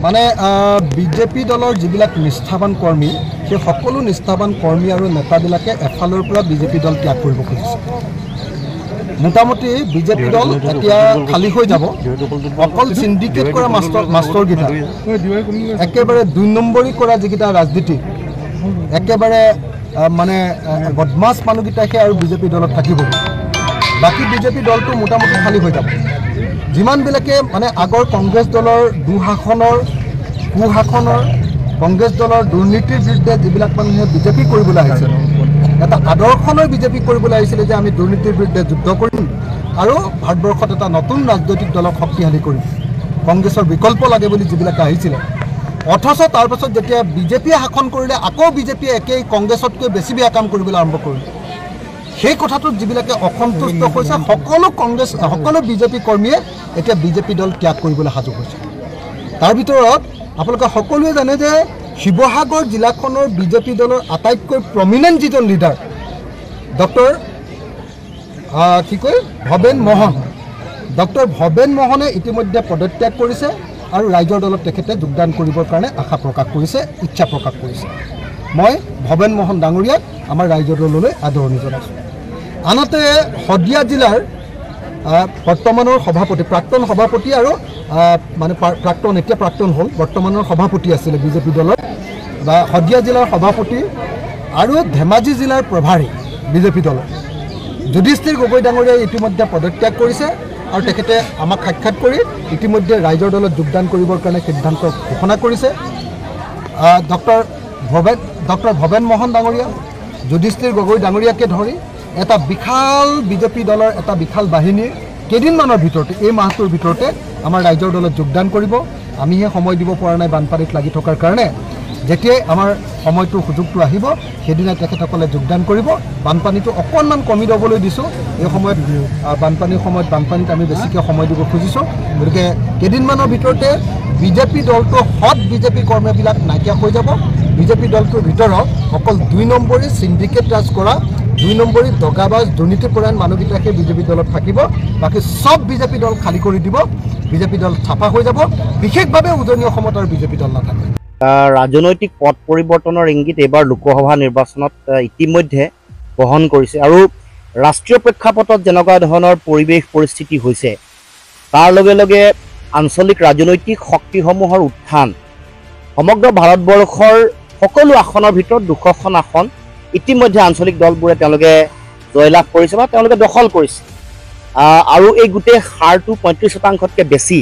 মানে বিজেপি দলৰ যিবিলাক নিষ্ঠাবান কৰ্মী সেই সকলো নিষ্ঠাবান কৰ্মী আৰু নেতাবিলাকে এফালৰ পৰা বিজেপি দল ত্যাগ কৰিব খুজিছে। মোটামুটি বিজেপি দল এতিয়া খালী হৈ যাব। অকল চিণ্ডিকেট কৰা মাষ্টৰকেইটা একেবাৰে ২ নম্বৰী কৰা যিকেইটা ৰাজনীতি একেবাৰে মানে বদমাছ মানুহকেইটাহে আৰু বিজেপি দলত থাকিব। বাকী বিজেপি দলটো মোটামুটি খালী হৈ যাব। যিমানবিলাকে মানে আগৰ কংগ্ৰেছ দলৰ দুঃশাসনৰ কুশাসনৰ কংগ্ৰেছ দলৰ দুৰ্নীতিৰ বিৰুদ্ধে যিবিলাক মানুহে বিজেপি কৰিবলৈ আহিছিল, এটা আদৰ্শলৈ বিজেপি কৰিবলৈ আহিছিলে যে আমি দুৰ্নীতিৰ বিৰুদ্ধে যুদ্ধ কৰিম আৰু ভাৰতবৰ্ষত এটা নতুন ৰাজনৈতিক দলক শক্তিশালী কৰিম, কংগ্ৰেছৰ বিকল্প লাগে বুলি যিবিলাকে আহিছিলে। অথচ তাৰপাছত যেতিয়া বিজেপিয়ে শাসন কৰিলে আকৌ বিজেপিয়ে একেই কংগ্ৰেছতকৈ বেছি বেয়া কাম কৰিবলৈ আৰম্ভ কৰিলে। সেই কথাটোত যিবিলাকে অসন্তুষ্ট হৈছে সকলো বিজেপি কৰ্মীয়ে এতিয়া বিজেপি দল ত্যাগ কৰিবলৈ সাজু হৈছে। তাৰ ভিতৰত আপোনালোকে সকলোৱে জানে যে শিৱসাগৰ জিলাখনৰ বিজেপি দলৰ আটাইতকৈ প্ৰমিনেণ্ট যিজন leader doctor Bhaben Mohan, doctor Bhaben মোহনে ইতিমধ্যে পদত্যাগ কৰিছে আৰু ৰাইজৰ দলত তেখেতে যোগদান কৰিবৰ কাৰণে আশা প্ৰকাশ কৰিছে, ইচ্ছা প্ৰকাশ কৰিছে। মই ভৱেন মোহন ডাঙৰীয়াক আমাৰ ৰাইজৰ দললৈ আদৰণি জনাইছোঁ। আনহাতে শদিয়া জিলাৰ বৰ্তমানৰ সভাপতি, প্ৰাক্তন সভাপতি আৰু মানে এতিয়া প্ৰাক্তন হ'ল, বৰ্তমানৰ সভাপতি আছিলে বিজেপি দলৰ বা শদিয়া জিলাৰ সভাপতি আৰু ধেমাজি জিলাৰ প্ৰভাৰী বিজেপি দলৰ যুধিষ্ঠিৰ গগৈ ডাঙৰীয়াই ইতিমধ্যে পদত্যাগ কৰিছে আৰু তেখেতে আমাক সাক্ষাৎ কৰি ইতিমধ্যে ৰাইজৰ দলত যোগদান কৰিবৰ কাৰণে সিদ্ধান্ত ঘোষণা কৰিছে। ডক্টৰ ভৱেন মোহন ডাঙৰীয়া, যুধিষ্ঠিৰ গগৈ ডাঙৰীয়াকে ধৰি এটা বিশাল বিজেপি দলৰ এটা বিশাল বাহিনী কেইদিনমানৰ ভিতৰতে, এই মাহটোৰ ভিতৰতে আমাৰ ৰাইজৰ দলত যোগদান কৰিব। আমিহে সময় দিব পৰা নাই বানপানীত লাগি থকাৰ কাৰণে। যেতিয়াই আমাৰ সময়টোৰ সুযোগটো আহিব সেইদিনা তেখেতসকলে যোগদান কৰিব। বানপানীটো অকণমান কমি ল'বলৈ দিছোঁ। এই সময়ত বানপানীৰ সময়ত বানপানীত আমি বেছিকৈ সময় দিব খুজিছোঁ। গতিকে কেইদিনমানৰ ভিতৰতে বিজেপি দলটো সৎ বিজেপি কৰ্মীবিলাক নাইকিয়া হৈ যাব। বিজেপি দলটোৰ ভিতৰত অকল ২ নম্বৰী চিণ্ডিকেট ৰাজ কৰা, ২ নম্বৰী দগাবাজ দুৰ্নীতিপৰায়ণ মানুহকেইটাকে বিজেপি দলত থাকিব। বাকী চব বিজেপি দল খালী কৰি দিব, বিজেপি দল চাফা হৈ যাব। বিশেষভাৱে উজনি অসমত আৰু বিজেপি দল নাথাকে। ৰাজনৈতিক পথ পৰিৱৰ্তনৰ ইংগিত এইবাৰ লোকসভা নিৰ্বাচনত ইতিমধ্যে বহন কৰিছে আৰু ৰাষ্ট্ৰীয় প্ৰেক্ষাপটত যেনেকুৱা ধৰণৰ পৰিৱেশ পৰিস্থিতি হৈছে তাৰ লগে লগে আঞ্চলিক ৰাজনৈতিক শক্তিসমূহৰ উত্থান, সমগ্ৰ ভাৰতবৰ্ষৰ সকলো আসনৰ ভিতৰত ২০০খন আসন ইতিমধ্যে আঞ্চলিক দলবোৰে তেওঁলোকে জয়লাভ কৰিছে বা তেওঁলোকে দখল কৰিছে আৰু এই গোটেই হাৰটো ৩৫%তকৈ বেছি।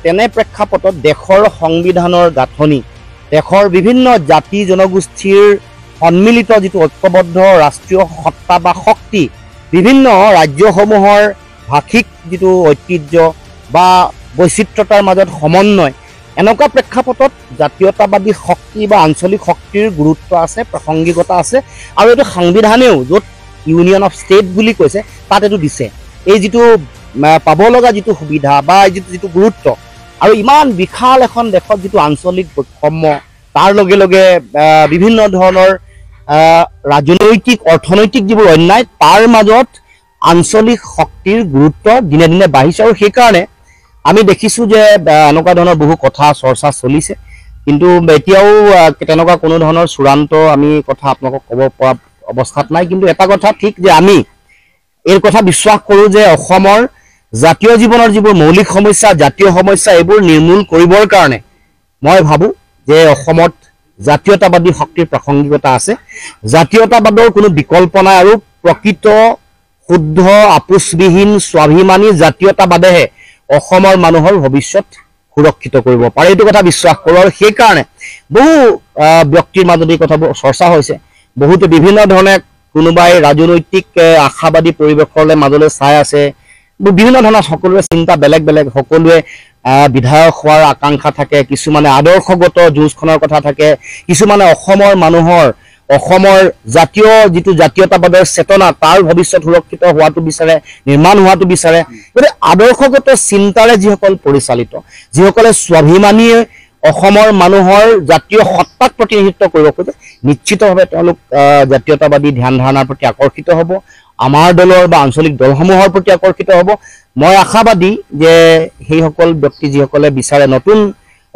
তেনে প্ৰেক্ষাপটত দেশৰ সংবিধানৰ গাঁথনি, দেশৰ বিভিন্ন জাতি জনগোষ্ঠীৰ সন্মিলিত যিটো ঐক্যবদ্ধ ৰাষ্ট্ৰীয় সত্তা বা শক্তি, বিভিন্ন ৰাজ্যসমূহৰ ভাষিক যিটো ঐতিহ্য বা বৈচিত্ৰতাৰ মাজত সমন্বয়, এনেকুৱা প্ৰেক্ষাপটত জাতীয়তাবাদী শক্তি বা আঞ্চলিক শক্তিৰ গুৰুত্ব আছে, প্ৰাসংগিকতা আছে আৰু এইটো সংবিধানেও য'ত ইউনিয়ন অফ ষ্টেট বুলি কৈছে তাত এইটো দিছে। এই যিটো পাব লগা যিটো সুবিধা বা যিটো গুৰুত্ব আৰু ইমান বিশাল এখন দেশত যিটো আঞ্চলিক বৈষম্য, তাৰ লগে লগে বিভিন্ন ধৰণৰ ৰাজনৈতিক অৰ্থনৈতিক যিবোৰ অন্যায়, তাৰ মাজত আঞ্চলিক শক্তিৰ গুৰুত্ব দিনে দিনে বাঢ়িছে আৰু সেইকাৰণে আমি দেখিছোঁ যে এনেকুৱা ধৰণৰ বহু কথা চৰ্চা চলিছে, কিন্তু এতিয়াও তেনেকুৱা কোনো ধৰণৰ চূড়ান্ত আমি কথা আপোনালোকক ক'ব পৰা অৱস্থাত নাই। কিন্তু এটা কথা ঠিক যে আমি এই কথা বিশ্বাস কৰোঁ যে অসমৰ জাতীয় জীৱনৰ যিবোৰ মৌলিক সমস্যা, জাতীয় সমস্যা, এইবোৰ নিৰ্মূল কৰিবৰ কাৰণে মই ভাবোঁ যে অসমত জাতীয়তাবাদী শক্তিৰ প্ৰাসংগিকতা আছে। জাতীয়তাবাদৰ কোনো বিকল্প নাই আৰু প্ৰকৃত শুদ্ধ আপোচবিহীন স্বাভিমানী জাতীয়তাবাদেহে অসমৰ মানুহৰ ভৱিষ্যত সুৰক্ষিত কৰিব পাৰে, এইটো কথা বিশ্বাস কৰোঁ। আৰু সেইকাৰণে বহু ব্যক্তিৰ মাজত এই কথাবোৰ চৰ্চা হৈছে, বহুতে বিভিন্ন ধৰণে কোনোবাই ৰাজনৈতিক আশাবাদী পৰিৱেশলৈ মাজলৈ চাই আছে, বিভিন্ন ধৰণৰ সকলোৰে চিন্তা বেলেগ বেলেগ, সকলোৱে বিধায়ক হোৱাৰ আকাংক্ষা থাকে, কিছুমানে আদৰ্শগত যুঁজখনৰ কথা থাকে, কিছুমানে অসমৰ মানুহৰ অসমৰ জাতীয় যিটো জাতীয়তাবাদৰ চেতনা তাৰ ভৱিষ্যত সুৰক্ষিত হোৱাটো বিচাৰে, নিৰ্মাণ হোৱাটো বিচাৰে। গতিকে আদৰ্শগত চিন্তাৰে যিসকল পৰিচালিত, যিসকলে স্বাভিমানীয়ে অসমৰ মানুহৰ জাতীয় সত্তাক প্ৰতিনিধিত্ব কৰিব খোজে, নিশ্চিতভাৱে তেওঁলোক জাতীয়তাবাদী ধ্যান ধাৰণাৰ প্ৰতি আকৰ্ষিত হ'ব, আমাৰ দলৰ বা আঞ্চলিক দলসমূহৰ প্ৰতি আকৰ্ষিত হ'ব। মই আশাবাদী যে সেইসকল ব্যক্তি যিসকলে বিচাৰে নতুন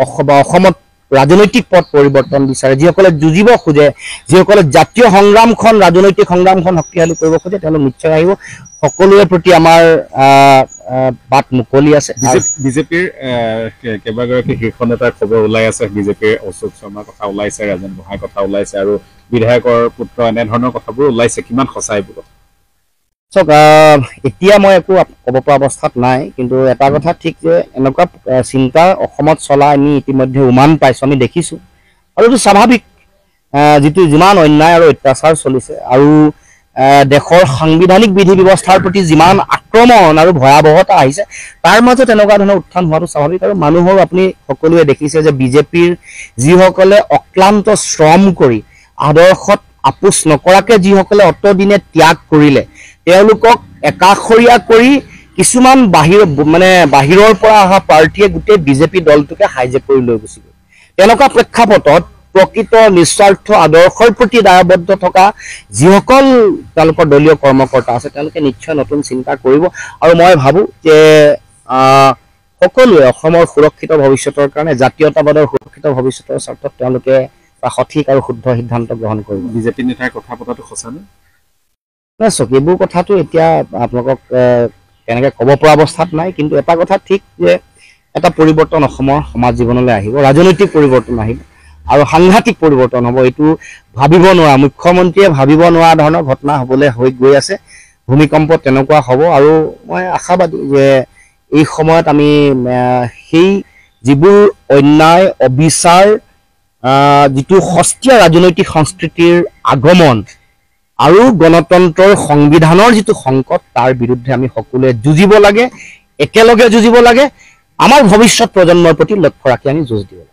অসমত ৰাজনৈতিক পথ পৰিৱৰ্তন বিচাৰে, যিসকলে যুঁজিব খোজে, যিসকলে জাতীয় সংগ্ৰামখন ৰাজনৈতিক সংগ্ৰামখন শক্তিশালী কৰিব খোজে, তেওঁলোক নিশ্চয় আহিব। সকলোৰে প্ৰতি আমাৰ বাট মুকলি আছে। বিজেপিৰ কেইবাগৰাকী শীৰ্ষ নেতাৰ খবৰ ওলাই আছে, বিজেপিৰ অশোক শৰ্মাৰ কথা ওলাইছে, ৰাজেন গোহাঁইৰ কথা ওলাইছে আৰু বিধায়কৰ পুত্ৰ এনেধৰণৰ কথাবোৰ ওলাইছে, কিমান সঁচা এইবোৰ কথা? চাওক, এতিয়া মই একো ক'ব পৰা অৱস্থাত নাই, কিন্তু এটা কথা ঠিক যে এনেকুৱা চিন্তা অসমত চলা আমি ইতিমধ্যে উমান পাইছোঁ, আমি দেখিছোঁ। আৰু এইটো স্বাভাৱিক, যিটো যিমান অন্যায় আৰু অত্যাচাৰ চলিছে আৰু দেশৰ সাংবিধানিক বিধি ব্যৱস্থাৰ প্ৰতি যিমান আক্ৰমণ আৰু ভয়াৱহতা আহিছে, তাৰ মাজত এনেকুৱা ধৰণৰ উত্থান হোৱাটো স্বাভাৱিক। আৰু মানুহৰ আপুনি সকলোৱে দেখিছে যে বিজেপিৰ যিসকলে অক্লান্ত শ্ৰম কৰি আদৰ্শত আপোচ নকৰাকৈ যিসকলে অতদিনে ত্যাগ কৰিলে, তেওঁলোকক একাষৰীয়া কৰি কিছুমান বাহিৰৰ পৰা অহা প্ৰাৰ্থীয়ে গোটেই বিজেপি দলটোকে হাইজেক কৰি লৈ গুচি গ'ল। তেনেকুৱা প্ৰেক্ষাপটত প্ৰকৃত নিস্বাৰ্থ আদৰ্শৰ প্ৰতি দায়বদ্ধ থকা যিসকল তেওঁলোকৰ দলীয় কৰ্মকৰ্তা আছে, তেওঁলোকে নিশ্চয় নতুন চিন্তা কৰিব। আৰু মই ভাবোঁ যে সকলোৱে অসমৰ সুৰক্ষিত ভৱিষ্যতৰ কাৰণে, জাতীয়তাবাদৰ সুৰক্ষিত ভৱিষ্যতৰ স্বাৰ্থত তেওঁলোকে এটা সঠিক আৰু শুদ্ধ সিদ্ধান্ত গ্ৰহণ কৰিব। বিজেপি নেতাৰ কথা পতাটো সঁচা নে? চাওক, এইবোৰ কথাটো এতিয়া আপোনালোকক তেনেকৈ ক'ব পৰা অৱস্থাত নাই, কিন্তু এটা কথা ঠিক যে এটা পৰিৱৰ্তন অসমৰ সমাজ জীৱনলৈ আহিব, ৰাজনৈতিক পৰিৱৰ্তন আহিব আৰু সাংঘাতিক পৰিৱৰ্তন হ'ব। এইটো ভাবিব নোৱাৰা, মুখ্যমন্ত্ৰীয়ে ভাবিব নোৱাৰা ধৰণৰ ঘটনা হ'বলৈ হৈ গৈ আছে। ভূমিকম্প তেনেকুৱা হ'ব আৰু মই আশাবাদী যে এই সময়ত আমি সেই যিবোৰ অন্যায়, অবিচাৰ, যিটো সস্তীয়া ৰাজনৈতিক সংস্কৃতিৰ আগমন আৰু গণতন্ত্ৰৰ সংবিধানৰ যিটো সংকট, তাৰ বিৰুদ্ধে আমি সকলোৱে যুঁজিব লাগে, একেলগে যুঁজিব লাগে। আমাৰ ভৱিষ্যত প্ৰজন্মৰ প্ৰতি লক্ষ্য ৰাখি আমি যুঁজ দিব লাগে।